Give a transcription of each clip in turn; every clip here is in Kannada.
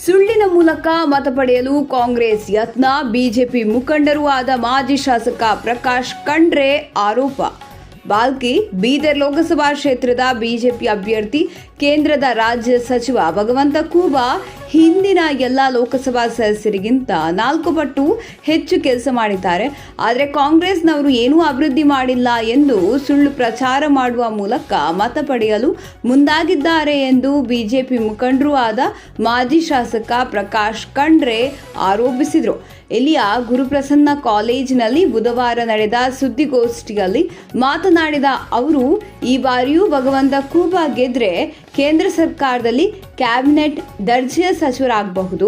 ಸುಳ್ಳಿನ ಮೂಲಕ ಮತ ಪಡೆಯಲು ಕಾಂಗ್ರೆಸ್ ಯತ್ನ, ಬಿಜೆಪಿ ಮುಖಂಡರೂ ಆದ ಮಾಜಿ ಶಾಸಕ ಪ್ರಕಾಶ್ ಖಂಡ್ರೆ ಆರೋಪ. ಬಾಲ್ಕಿ ಬೀದರ್ ಲೋಕಸಭಾ ಕ್ಷೇತ್ರದ ಬಿಜೆಪಿ ಅಭ್ಯರ್ಥಿ, ಕೇಂದ್ರದ ರಾಜ್ಯ ಸಚಿವ ಭಗವಂತ ಖೂಬಾ ಹಿಂದಿನ ಎಲ್ಲ ಲೋಕಸಭಾ ಸದಸ್ಯರಿಗಿಂತ 4 ಪಟ್ಟು ಹೆಚ್ಚು ಕೆಲಸ ಮಾಡಿದ್ದಾರೆ. ಆದರೆ ಕಾಂಗ್ರೆಸ್ನವರು ಏನೂ ಅಭಿವೃದ್ಧಿ ಮಾಡಿಲ್ಲ ಎಂದು ಸುಳ್ಳು ಪ್ರಚಾರ ಮಾಡುವ ಮೂಲಕ ಮತ ಪಡೆಯಲು ಮುಂದಾಗಿದ್ದಾರೆ ಎಂದು ಬಿಜೆಪಿ ಮುಖಂಡರೂ ಆದ ಮಾಜಿ ಶಾಸಕ ಪ್ರಕಾಶ್ ಖಂಡ್ರೆ ಆರೋಪಿಸಿದರು. ಇಲ್ಲಿಯ ಗುರುಪ್ರಸನ್ನ ಕಾಲೇಜಿನಲ್ಲಿ ಬುಧವಾರ ನಡೆದ ಸುದ್ದಿಗೋಷ್ಠಿಯಲ್ಲಿ ಮಾತನಾಡಿದ ಅವರು, ಈ ಬಾರಿಯೂ ಭಗವಂತ ಖೂಬಾ ಗೆದ್ರೆ ಕೇಂದ್ರ ಸರ್ಕಾರದಲ್ಲಿ ಕ್ಯಾಬಿನೆಟ್ ದರ್ಜೆಯ ಸಚಿವರಾಗಬಹುದು.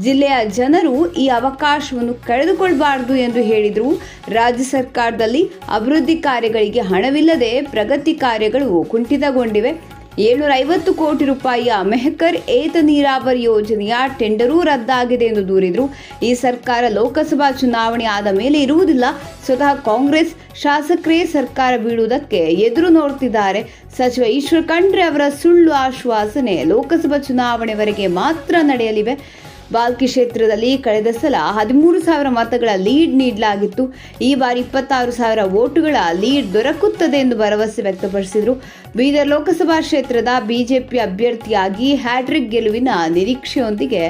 ಜಿಲ್ಲೆಯ ಜನರು ಈ ಅವಕಾಶವನ್ನು ಕಳೆದುಕೊಳ್ಳಬಾರದು ಎಂದು ಹೇಳಿದರು. ರಾಜ್ಯ ಸರ್ಕಾರದಲ್ಲಿ ಅಭಿವೃದ್ಧಿ ಕಾರ್ಯಗಳಿಗೆ ಹಣವಿಲ್ಲದೆ ಪ್ರಗತಿ ಕಾರ್ಯಗಳು ಕುಂಠಿತಗೊಂಡಿವೆ. 750 ಕೋಟಿ ರೂಪಾಯಿಯ ಮೆಹಕರ್ ಏತ ನೀರಾವರಿ ಯೋಜನೆಯ ಟೆಂಡರೂ ರದ್ದಾಗಿದೆ ಎಂದು ದೂರಿದರು. ಈ ಸರ್ಕಾರ ಲೋಕಸಭಾ ಚುನಾವಣೆ ಆದ ಮೇಲೆ ಇರುವುದಿಲ್ಲ. ಸ್ವತಃ ಕಾಂಗ್ರೆಸ್ ಶಾಸಕರೇ ಸರ್ಕಾರ ಬೀಳುವುದಕ್ಕೆ ಎದುರು ನೋಡುತ್ತಿದ್ದಾರೆ. ಸಚಿವ ಈಶ್ವರ್ ಖಂಡ್ರೆ ಅವರ ಸುಳ್ಳು ಆಶ್ವಾಸನೆ ಲೋಕಸಭಾ ಚುನಾವಣೆವರೆಗೆ ಮಾತ್ರ ನಡೆಯಲಿವೆ. ಬಾಲ್ಕಿ ಕ್ಷೇತ್ರದಲ್ಲಿ ಕಳೆದ ಸಲ 13,000 ಮತಗಳ ಲೀಡ್ ನೀಡಲಾಗಿತ್ತು. ಈ ಬಾರಿ 26,000 ವೋಟುಗಳ ಲೀಡ್ ದೊರಕುತ್ತದೆ ಎಂದು ಭರವಸೆ ವ್ಯಕ್ತಪಡಿಸಿದರು. ಬೀದರ್ ಲೋಕಸಭಾ ಕ್ಷೇತ್ರದ ಬಿಜೆಪಿ ಅಭ್ಯರ್ಥಿಯಾಗಿ ಹ್ಯಾಟ್ರಿಕ್ ಗೆಲುವಿನ ನಿರೀಕ್ಷೆಯೊಂದಿಗೆ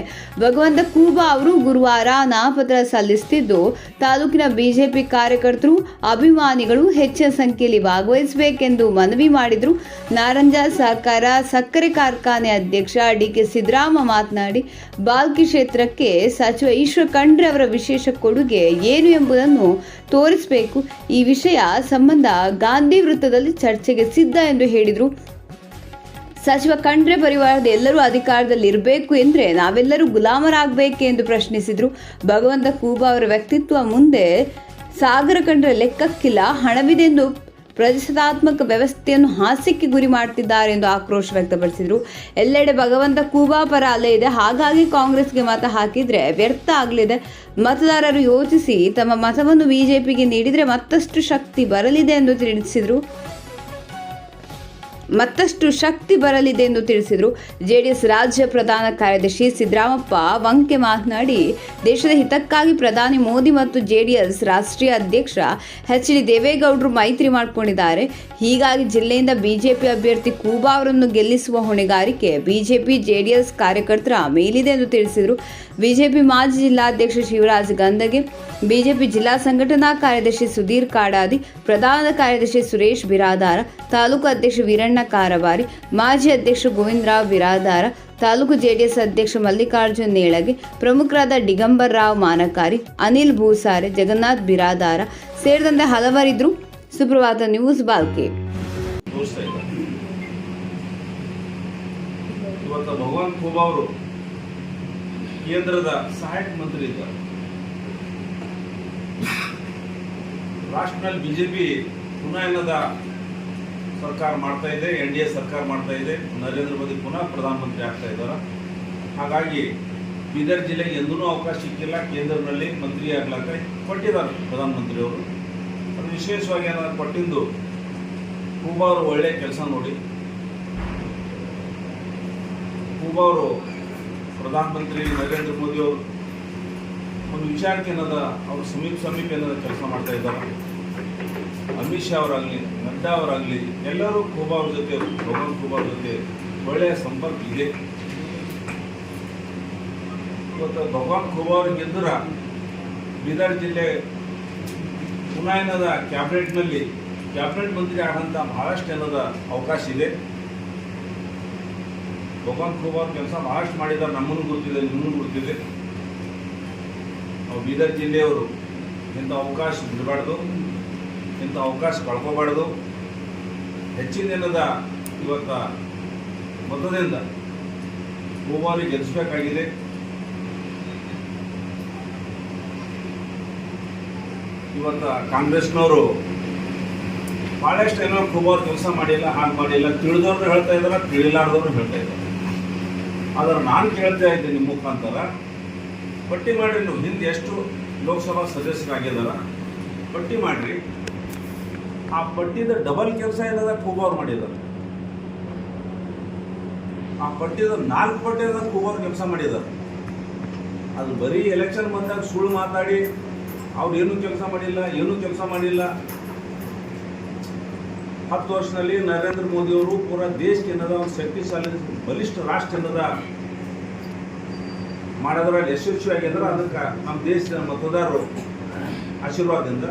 ಭಗವಂತ ಖೂಬಾ ಅವರು ಗುರುವಾರ ನಾಮಪತ್ರ ಸಲ್ಲಿಸುತ್ತಿದ್ದು, ತಾಲೂಕಿನ ಬಿಜೆಪಿ ಕಾರ್ಯಕರ್ತರು, ಅಭಿಮಾನಿಗಳು ಹೆಚ್ಚಿನ ಸಂಖ್ಯೆಯಲ್ಲಿ ಭಾಗವಹಿಸಬೇಕೆಂದು ಮನವಿ ಮಾಡಿದರು. ನಾರಂಜ ಸಹಕಾರ ಸಕ್ಕರೆ ಕಾರ್ಖಾನೆ ಅಧ್ಯಕ್ಷ ಡಿಕೆ ಸಿದ್ದರಾಮ ಮಾತನಾಡಿ, ಬಾಲ್ಕಿ ಕ್ಷೇತ್ರಕ್ಕೆ ಸಚಿವ ಈಶ್ವರ್ ಖಂಡ್ರೆ ಅವರ ವಿಶೇಷ ಕೊಡುಗೆ ಏನು ಎಂಬುದನ್ನು ತೋರಿಸಬೇಕು. ಈ ವಿಷಯ ಸಂಬಂಧ ಗಾಂಧಿ ವೃತ್ತದಲ್ಲಿ ಚರ್ಚೆಗೆ ಸಿದ್ಧ ಎಂದು ಹೇಳಿದರು. ಸಚಿವ ಖಂಡ್ರೆ ಪರಿವಾರದ ಎಲ್ಲರೂ ಅಧಿಕಾರದಲ್ಲಿ ಇರಬೇಕು ಎಂದರೆ ನಾವೆಲ್ಲರೂ ಗುಲಾಮರಾಗಬೇಕೆ ಎಂದು ಪ್ರಶ್ನಿಸಿದರು. ಭಗವಂತ ಖೂಬಾ ಅವರ ವ್ಯಕ್ತಿತ್ವ ಮುಂದೆ ಸಾಗರ ಖಂಡ್ರೆ ಲೆಕ್ಕಕ್ಕಿಲ್ಲ. ಹಣವಿದೆಂದು ಪ್ರಜಾಸತ್ತಾತ್ಮಕ ವ್ಯವಸ್ಥೆಯನ್ನು ಹಾಸ್ಯಕ್ಕೆ ಗುರಿ ಮಾಡುತ್ತಿದ್ದಾರೆ ಎಂದು ಆಕ್ರೋಶ ವ್ಯಕ್ತಪಡಿಸಿದರು. ಎಲ್ಲೆಡೆ ಭಗವಂತ ಖೂಬಾ ಪರ ಅಲೆ ಇದೆ, ಹಾಗಾಗಿ ಕಾಂಗ್ರೆಸ್ಗೆ ಮತ ಹಾಕಿದ್ರೆ ವ್ಯರ್ಥ ಆಗಲಿದೆ. ಮತದಾರರು ಯೋಚಿಸಿ ತಮ್ಮ ಮತವನ್ನು ಬಿಜೆಪಿಗೆ ನೀಡಿದರೆ ಮತ್ತಷ್ಟು ಶಕ್ತಿ ಬರಲಿದೆ ಎಂದು ತಿಳಿಸಿದರು. ಜೆಡಿಎಸ್ ರಾಜ್ಯ ಪ್ರಧಾನ ಕಾರ್ಯದರ್ಶಿ ಸಿದ್ದರಾಮಪ್ಪ ವಂಕೆ ಮಾತನಾಡಿ, ದೇಶದ ಹಿತಕ್ಕಾಗಿ ಪ್ರಧಾನಿ ಮೋದಿ ಮತ್ತು ಜೆಡಿಎಸ್ ರಾಷ್ಟ್ರೀಯ ಅಧ್ಯಕ್ಷ ಎಚ್ ಡಿ ದೇವೇಗೌಡರು ಮೈತ್ರಿ ಮಾಡಿಕೊಂಡಿದ್ದಾರೆ. ಹೀಗಾಗಿ ಜಿಲ್ಲೆಯಿಂದ ಬಿಜೆಪಿ ಅಭ್ಯರ್ಥಿ ಖೂಬಾ ಅವರನ್ನು ಗೆಲ್ಲಿಸುವ ಹೊಣೆಗಾರಿಕೆ ಬಿಜೆಪಿ ಜೆಡಿಎಸ್ ಕಾರ್ಯಕರ್ತರ ಮೇಲಿದೆ ಎಂದು ತಿಳಿಸಿದರು. ಬಿಜೆಪಿ ಮಾಜಿ ಜಿಲ್ಲಾಧ್ಯಕ್ಷ ಶಿವರಾಜ್ ಗಂದಗೆ, ಬಿಜೆಪಿ ಜಿಲ್ಲಾ ಸಂಘಟನಾ ಕಾರ್ಯದರ್ಶಿ ಸುಧೀರ್ ಕಾಡಾದಿ, ಪ್ರಧಾನ ಕಾರ್ಯದರ್ಶಿ ಸುರೇಶ್ ಬಿರಾದಾರ, ತಾಲೂಕು ಅಧ್ಯಕ್ಷ ವೀರಣ್ಣ ಕಾರಬಾರಿ, ಮಾಜಿ ಅಧ್ಯಕ್ಷ ಗೋವಿಂದರಾವ್ ಬಿರಾದಾರ, ತಾಲೂಕು ಜೆಡಿಎಸ್ ಅಧ್ಯಕ್ಷ ಮಲ್ಲಿಕಾರ್ಜುನ್ ನೇಳಗೆ, ಪ್ರಮುಖರಾದ ಡಿಗಂಬರ್ ರಾವ್ ಮಾನಕಾರಿ, ಅನಿಲ್ ಭೂಸಾರೆ, ಜಗನ್ನಾಥ್ ಬಿರಾದಾರ ಸೇರಿದಂತೆ ಹಲವರಿದ್ದರು. ಸುಪ್ರಭಾತ ನ್ಯೂಸ್, ಬಾಲ್ಕಿ. ಭಗವಂತ ಖೂಬಾ ಅವರು ಕೇಂದ್ರದ ಸಹಾಯಕ ಮಂತ್ರಿ ಇದ್ದಾರೆ. ರಾಷ್ಟ್ರದಲ್ಲಿ ಬಿಜೆಪಿ ಪುನಃ ಏನದ ಸರ್ಕಾರ ಮಾಡ್ತಾ ಇದೆ, NDA ಸರ್ಕಾರ ಮಾಡ್ತಾ ಇದೆ. ನರೇಂದ್ರ ಮೋದಿ ಪುನಃ ಪ್ರಧಾನಮಂತ್ರಿ ಆಗ್ತಾ ಇದ್ದಾರೆ. ಹಾಗಾಗಿ ಬೀದರ್ ಜಿಲ್ಲೆಗೆ ಎಂದೂ ಅವಕಾಶ ಸಿಕ್ಕಿಲ್ಲ. ಕೇಂದ್ರದಲ್ಲಿ ಮಂತ್ರಿ ಆಗ್ಲಾಕ ಕೊಟ್ಟಿದ್ದಾರೆ ಪ್ರಧಾನಮಂತ್ರಿಯವರು. ಅದು ವಿಶೇಷವಾಗಿ ಏನಾದ್ರು ಕೊಟ್ಟಿದ್ದು ಖೂಬಾ ಅವರು ಒಳ್ಳೆಯ ಕೆಲಸ ನೋಡಿ. ಖೂಬಾ ಅವರು ಪ್ರಧಾನಮಂತ್ರಿ ನರೇಂದ್ರ ಮೋದಿ ಅವರು ಒಂದು ವಿಚಾರಕ್ಕೆ ಏನದ ಅವರು ಸಮೀಪ ಏನದ ಕೆಲಸ ಮಾಡ್ತಾ ಇದ್ದಾರೆ. ಅಮಿತ್ ಶಾ ಅವರಾಗಲಿ, ನಡ್ಡಾ ಅವರಾಗಲಿ ಎಲ್ಲರೂ ಖೂಬಾ ಅವ್ರ ಜೊತೆ, ಭಗವಂತ ಖೂಬಾ ಅವ್ರ ಜೊತೆ ಒಳ್ಳೆಯ ಸಂಪರ್ಕ ಇದೆ. ಇವತ್ತು ಭಗವಂತ ಖೂಬಾ ಅವ್ರಿಗೆ ಗೆದ್ದರ ಬೀದರ್ ಜಿಲ್ಲೆ ಪುನಃ ಏನದ ಕ್ಯಾಬಿನೆಟ್ ಮಂತ್ರಿ ಆಗೋಂಥ ಬಹಳಷ್ಟು ಏನದ ಅವಕಾಶ ಇದೆ. ಭಗವಂತ ಖೂಬಾ ಅವ್ರ ಕೆಲಸ ಬಹಳಷ್ಟು ಮಾಡಿದ್ದಾರೆ. ನಮ್ಮನ್ನು ಗುರುತಿದೆ, ನಿಮ್ಮನ್ನು ಗುರುತಿದೆ. ನಾವು ಬೀದರ್ ಜಿಲ್ಲೆಯವರು ಇಂಥ ಅವಕಾಶ ಬಿಡಬಾರ್ದು, ಇಂಥ ಅವಕಾಶ ಕಳ್ಕೋಬಾರ್ದು. ಹೆಚ್ಚಿನ ಏನದ ಇವತ್ತು ಮತದಿಂದ ಖೂಬಾ ಅವ್ರಿಗೆ ಗೆಲ್ಲಿಸಬೇಕಾಗಿದೆ. ಇವತ್ತು ಕಾಂಗ್ರೆಸ್ನವರು ಭಾಳಷ್ಟು ಏನೋ ಖೂಬಾ ಅವ್ರು ಕೆಲಸ ಮಾಡಿಲ್ಲ, ಹಾಗೆ ಮಾಡಿಲ್ಲ. ತಿಳಿದವ್ರು ಹೇಳ್ತಾ ಇದ್ದಾರೆ, ತಿಳಿಲಾರ್ದವ್ರು ಹೇಳ್ತಾ ಇದ್ದಾರೆ. ಆದರೆ ನಾನು ಕೇಳ್ತಾ ಇದ್ದೀನಿ ನಿಮ್ಮ ಮುಖಾಂತರ, ಪಟ್ಟಿ ಮಾಡಿರಿ. ನೀವು ಹಿಂದೆ ಎಷ್ಟು ಲೋಕಸಭಾ ಸದಸ್ಯರಾಗಿದ್ದಾರ ಪಟ್ಟಿ ಮಾಡಿರಿ. ಆ ಪಟ್ಟಿದ ಡಬಲ್ ಕೆಲಸ ಏನದ ಖೂಬಾ ಅವ್ರು ಮಾಡಿದ್ದಾರೆ. ಆ ಪಟ್ಟಿದ 4 ಪಟ್ಟಿದ ಕೂಗೋರು ಕೆಲಸ ಮಾಡಿದ್ದಾರೆ. ಅದು ಬರೀ ಎಲೆಕ್ಷನ್ ಬಂದಾಗ ಸುಳ್ಳು ಮಾತಾಡಿ ಅವ್ರು ಏನೂ ಕೆಲಸ ಮಾಡಿಲ್ಲ. 10 ವರ್ಷದಲ್ಲಿ ನರೇಂದ್ರ ಮೋದಿಯವರು ಪೂರಾ ದೇಶಕ್ಕೆ ಏನದ ಒಂದು ಶಕ್ತಿಶಾಲಿ ಬಲಿಷ್ಠ ರಾಷ್ಟ್ರ ಏನದ ಮಾಡೋದ್ರಲ್ಲಿ ಯಶಸ್ವಿ ಆಗಿದ್ರೆ ಅದಕ್ಕೆ ನಮ್ಮ ದೇಶದ ಮತದಾರರು ಆಶೀರ್ವಾದದಿಂದ